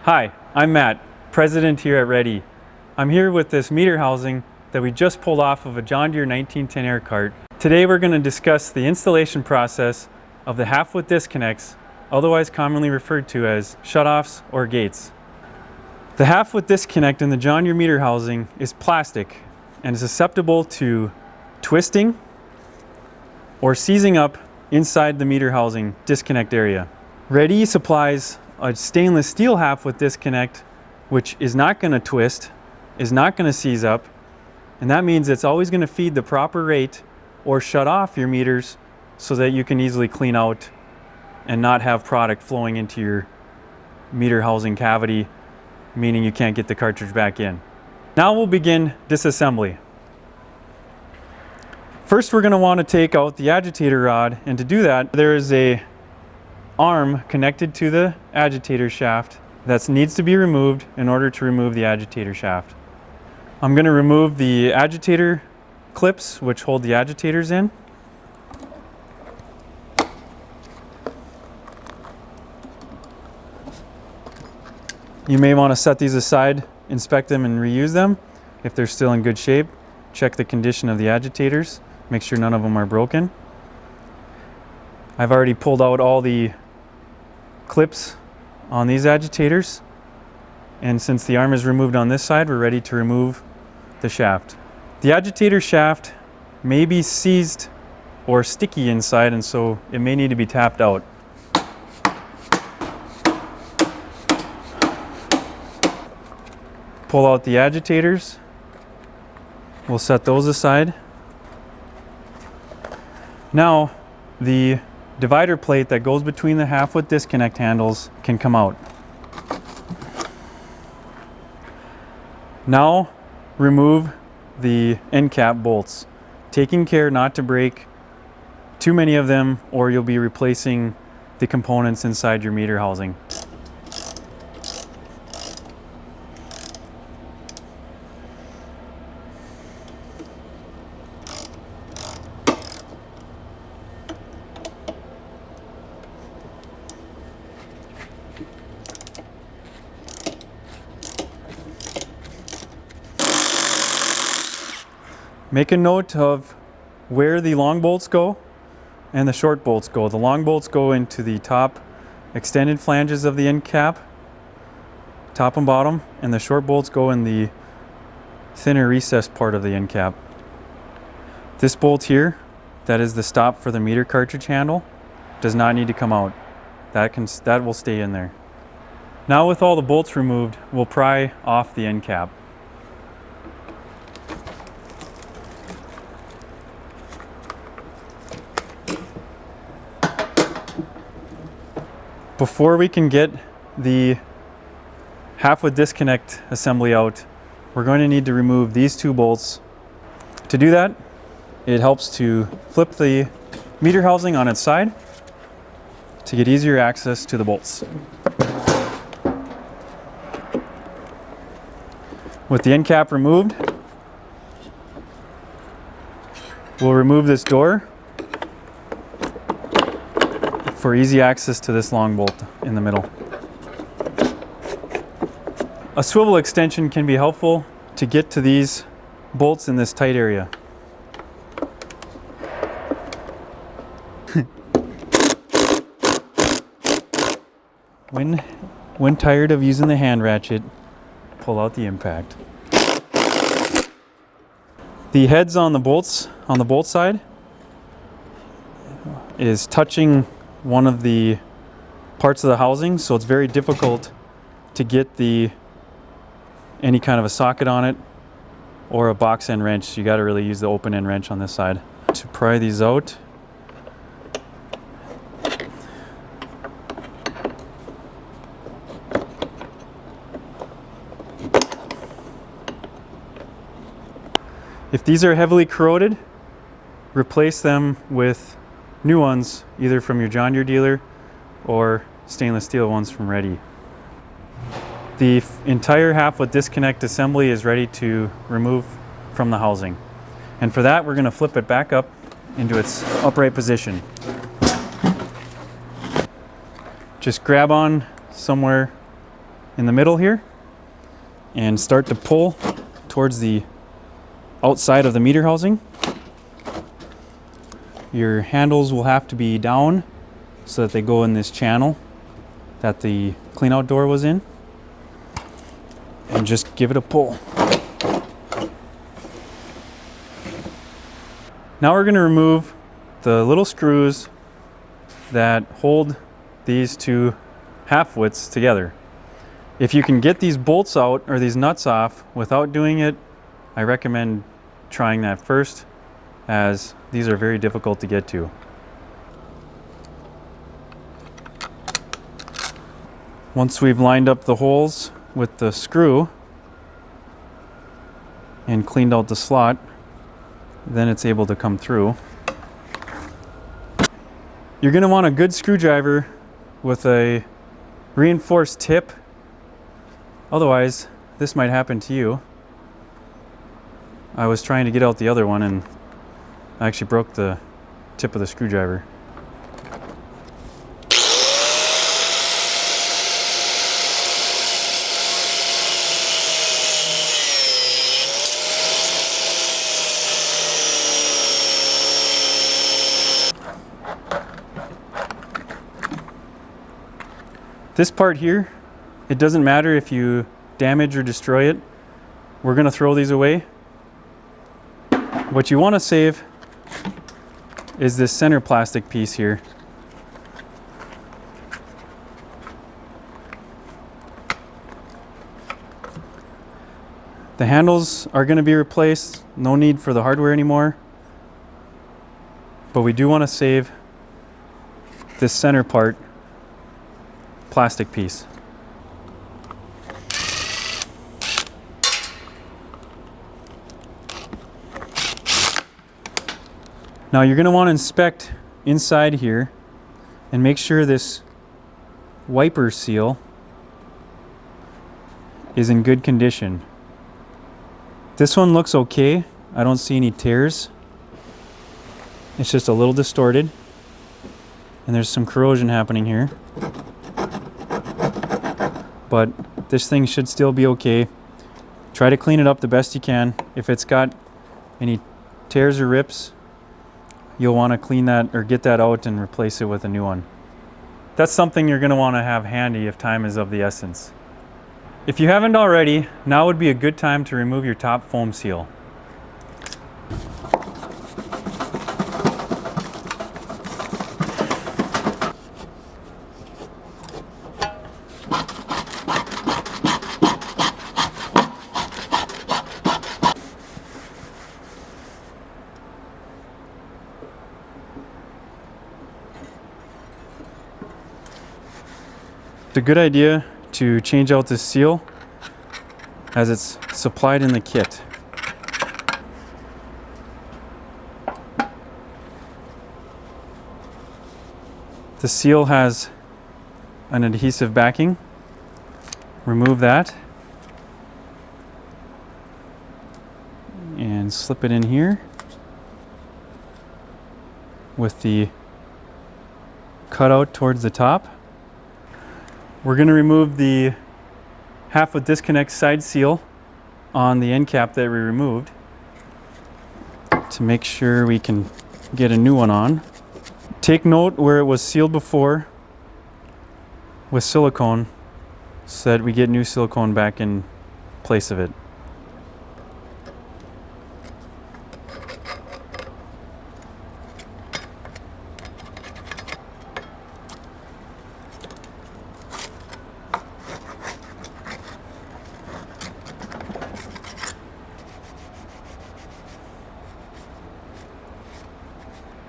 Hi, I'm Matt, president here at Ready. I'm here with this meter housing that we just pulled off of a John Deere 1910 air cart. Today we're going to discuss the installation process of the half-foot disconnects, otherwise commonly referred to as shutoffs or gates. The half-foot disconnect in the John Deere meter housing is plastic and is susceptible to twisting or seizing up inside the meter housing disconnect area. Ready supplies a stainless steel half-foot disconnect which is not going to twist, is not going to seize up, and that means it's always going to feed the proper rate or shut off your meters so that you can easily clean out and not have product flowing into your meter housing cavity, meaning you can't get the cartridge back in. Now we'll begin disassembly. First we're going to want to take out the agitator rod, and to do that there is a arm connected to the agitator shaft that needs to be removed in order to remove the agitator shaft. I'm going to remove the agitator clips which hold the agitators in. You may want to set these aside, inspect them and reuse them. If they're still in good shape, check the condition of the agitators, make sure none of them are broken. I've already pulled out all the clips on these agitators, and since the arm is removed on this side, we're ready to remove the shaft. The agitator shaft may be seized or sticky inside, and so it may need to be tapped out. Pull out the agitators. We'll set those aside. Now the divider plate that goes between the half-foot disconnect handles can come out. Now remove the end cap bolts, taking care not to break too many of them or you'll be replacing the components inside your meter housing. Make a note of where the long bolts go and the short bolts go. The long bolts go into the top extended flanges of the end cap, top and bottom, and the short bolts go in the thinner recessed part of the end cap. This bolt here, that is the stop for the meter cartridge handle, does not need to come out. That will stay in there. Now with all the bolts removed, we'll pry off the end cap. Before we can get the half-foot disconnect assembly out, we're going to need to remove these two bolts. To do that, it helps to flip the meter housing on its side to get easier access to the bolts. With the end cap removed, we'll remove this door for easy access to this long bolt in the middle. A swivel extension can be helpful to get to these bolts in this tight area. When tired of using the hand ratchet, pull out the impact. The heads on the bolts, on the bolt side, is touching one of the parts of the housing, so it's very difficult to get any kind of a socket on it or a box end wrench. So you got to really use the open end wrench on this side. To pry these out, if these are heavily corroded, replace them with new ones, either from your John Deere dealer or stainless steel ones from Ready. The entire half with disconnect assembly is ready to remove from the housing. And for that, we're going to flip it back up into its upright position. Just grab on somewhere in the middle here and start to pull towards the outside of the meter housing. Your handles will have to be down so that they go in this channel that the clean out door was in. And just give it a pull. Now we're going to remove the little screws that hold these two half widths together. If you can get these bolts out or these nuts off without doing it, I recommend trying that first, as these are very difficult to get to. Once we've lined up the holes with the screw and cleaned out the slot, then it's able to come through. You're going to want a good screwdriver with a reinforced tip. Otherwise, this might happen to you. I was trying to get out the other one and I actually broke the tip of the screwdriver. This part here, it doesn't matter if you damage or destroy it. We're going to throw these away. What you want to save is this center plastic piece here. The handles are going to be replaced. No need for the hardware anymore. But we do want to save this center part plastic piece. Now you're going to want to inspect inside here and make sure this wiper seal is in good condition. This one looks okay. I don't see any tears. It's just a little distorted and there's some corrosion happening here. But this thing should still be okay. Try to clean it up the best you can. If it's got any tears or rips, you'll want to clean that or get that out and replace it with a new one. That's something you're going to want to have handy if time is of the essence. If you haven't already, now would be a good time to remove your top foam seal. It's a good idea to change out this seal as it's supplied in the kit. The seal has an adhesive backing. Remove that and slip it in here with the cutout towards the top. We're going to remove the half with disconnect side seal on the end cap that we removed to make sure we can get a new one on. Take note where it was sealed before with silicone so that we get new silicone back in place of it.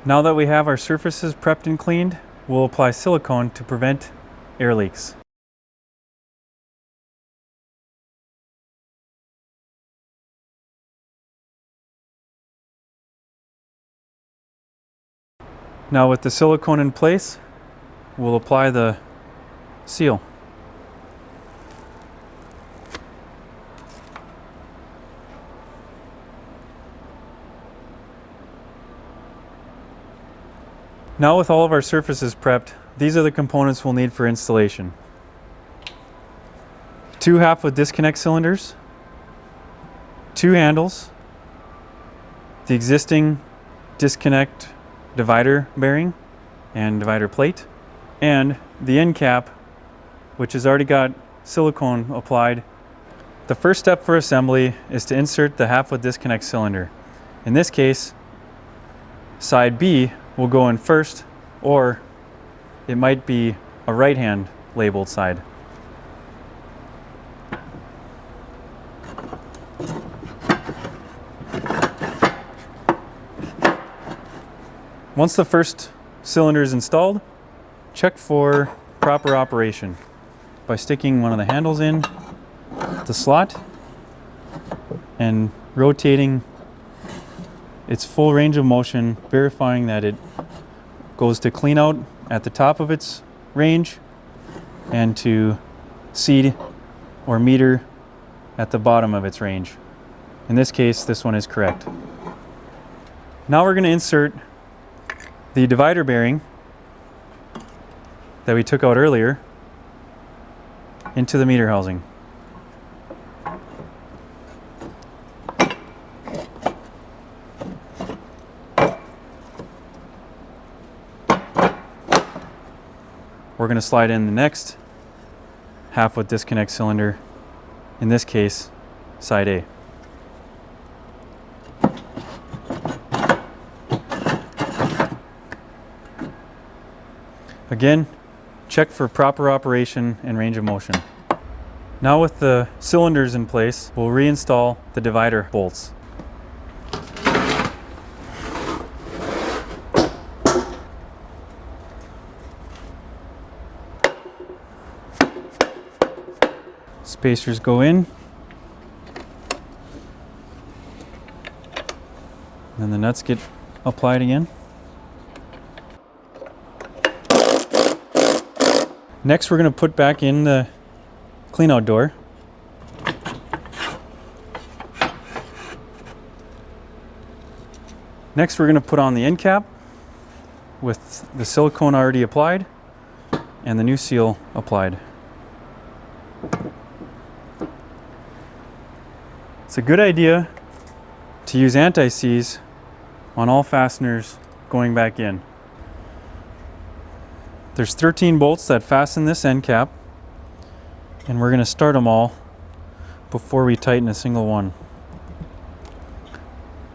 Now that we have our surfaces prepped and cleaned, we'll apply silicone to prevent air leaks. Now with the silicone in place, we'll apply the seal. Now with all of our surfaces prepped, these are the components we'll need for installation. 2 half-width disconnect cylinders, 2 handles, the existing disconnect divider bearing and divider plate, and the end cap, which has already got silicone applied. The first step for assembly is to insert the half-width disconnect cylinder. In this case, side B will go in first, or it might be a right-hand labeled side. Once the first cylinder is installed, check for proper operation by sticking one of the handles in the slot and rotating its full range of motion, verifying that it goes to clean out at the top of its range and to seed or meter at the bottom of its range. In this case, this one is correct. Now we're going to insert the divider bearing that we took out earlier into the meter housing. We're going to slide in the next half-width disconnect cylinder, in this case, side A. Again, check for proper operation and range of motion. Now with the cylinders in place, we'll reinstall the divider bolts. Spacers go in, and then the nuts get applied again. Next, we're going to put back in the cleanout door. Next, we're going to put on the end cap with the silicone already applied and the new seal applied. It's a good idea to use anti-seize on all fasteners going back in. There's 13 bolts that fasten this end cap, and we're going to start them all before we tighten a single one.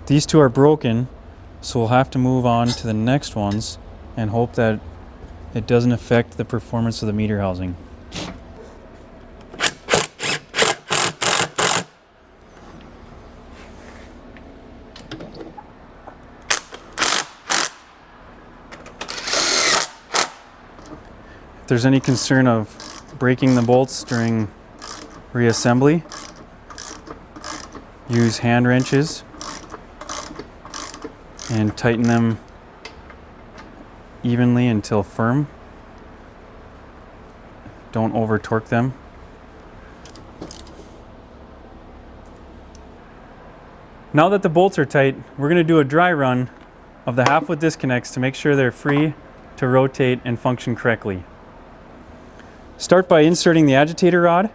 These 2 are broken, so we'll have to move on to the next ones and hope that it doesn't affect the performance of the meter housing. If there's any concern of breaking the bolts during reassembly, use hand wrenches and tighten them evenly until firm. Don't over torque them. Now that the bolts are tight, we're going to do a dry run of the half-width disconnects to make sure they're free to rotate and function correctly. Start by inserting the agitator rod.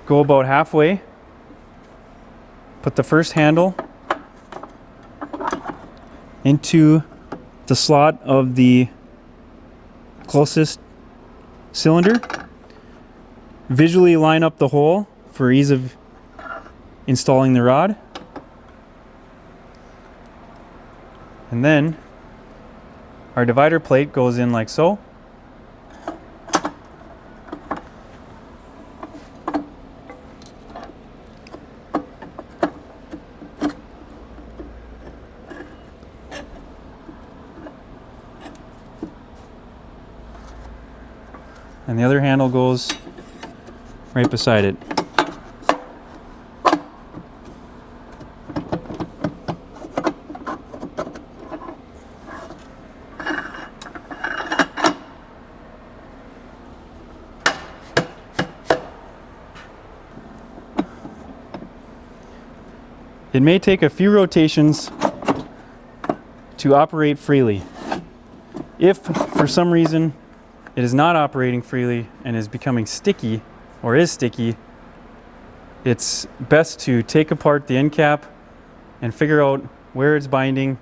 Go about halfway. Put the first handle into the slot of the closest cylinder. Visually line up the hole for ease of installing the rod. And then our divider plate goes in like so. And the other handle goes right beside it. It may take a few rotations to operate freely. If for some reason it is not operating freely and is becoming sticky or is sticky, it's best to take apart the end cap and figure out where it's binding,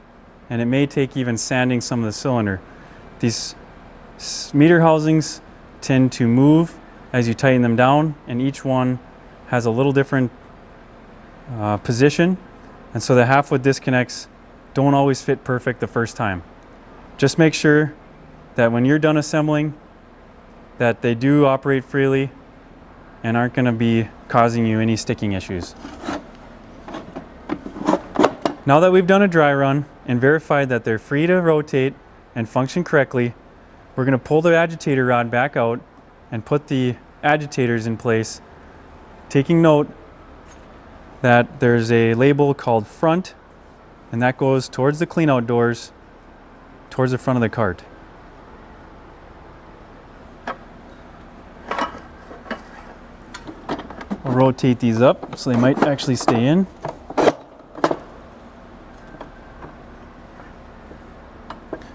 and it may take even sanding some of the cylinder. These meter housings tend to move as you tighten them down, and each one has a little different position, and so the half-width disconnects don't always fit perfect the first time. Just make sure that when you're done assembling that they do operate freely and aren't going to be causing you any sticking issues. Now that we've done a dry run and verified that they're free to rotate and function correctly, we're going to pull the agitator rod back out and put the agitators in place, taking note that there's a label called front, and that goes towards the clean out doors, towards the front of the cart. We'll rotate these up so they might actually stay in.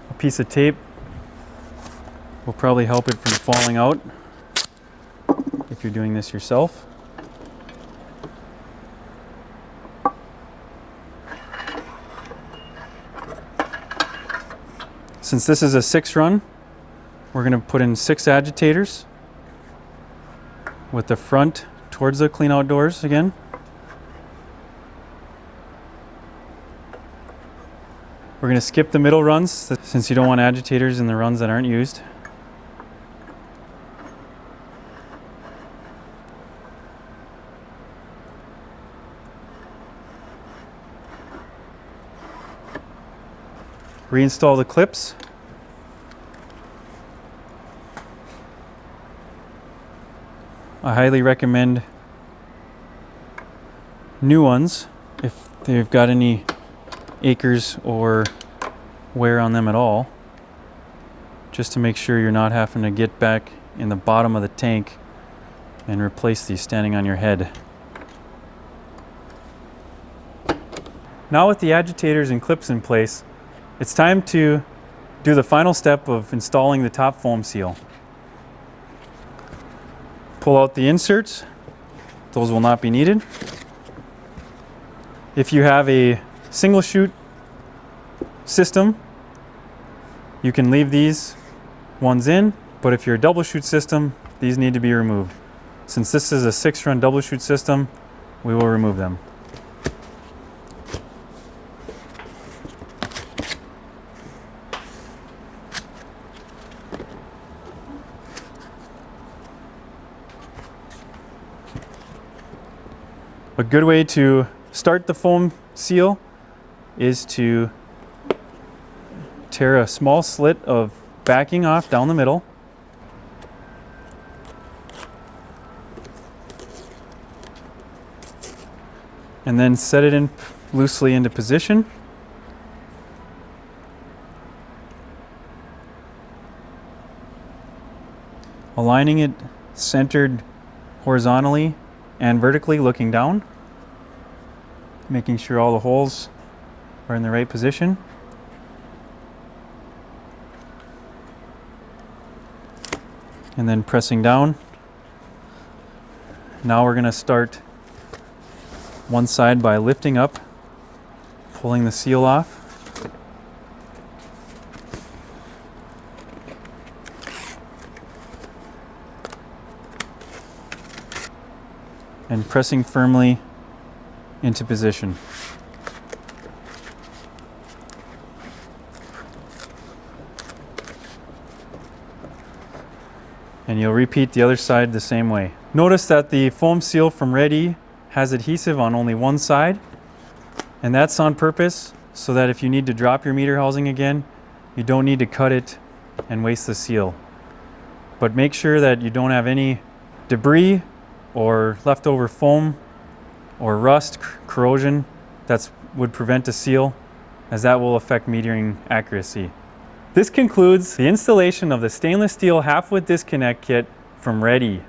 A piece of tape will probably help it from falling out if you're doing this yourself. Since this is a 6 run, we're going to put in 6 agitators with the front towards the clean out doors again. We're going to skip the middle runs since you don't want agitators in the runs that aren't used. Reinstall the clips. I highly recommend new ones if they've got any acres or wear on them at all, just to make sure you're not having to get back in the bottom of the tank and replace these standing on your head. Now with the agitators and clips in place, it's time to do the final step of installing the top foam seal. Pull out the inserts. Those will not be needed. If you have a single chute system, you can leave these ones in, but if you're a double chute system, these need to be removed. Since this is a 6-run double chute system, we will remove them. A good way to start the foam seal is to tear a small slit of backing off down the middle. And then set it in loosely into position. Aligning it centered horizontally and vertically, looking down, making sure all the holes are in the right position. And then pressing down. Now we're going to start one side by lifting up, pulling the seal off. And pressing firmly into position. And you'll repeat the other side the same way. Notice that the foam seal from Ready has adhesive on only one side, and that's on purpose so that if you need to drop your meter housing again, you don't need to cut it and waste the seal. But make sure that you don't have any debris or leftover foam or rust, corrosion that would prevent a seal, as that will affect metering accuracy. This concludes the installation of the stainless steel half-width disconnect kit from Ready.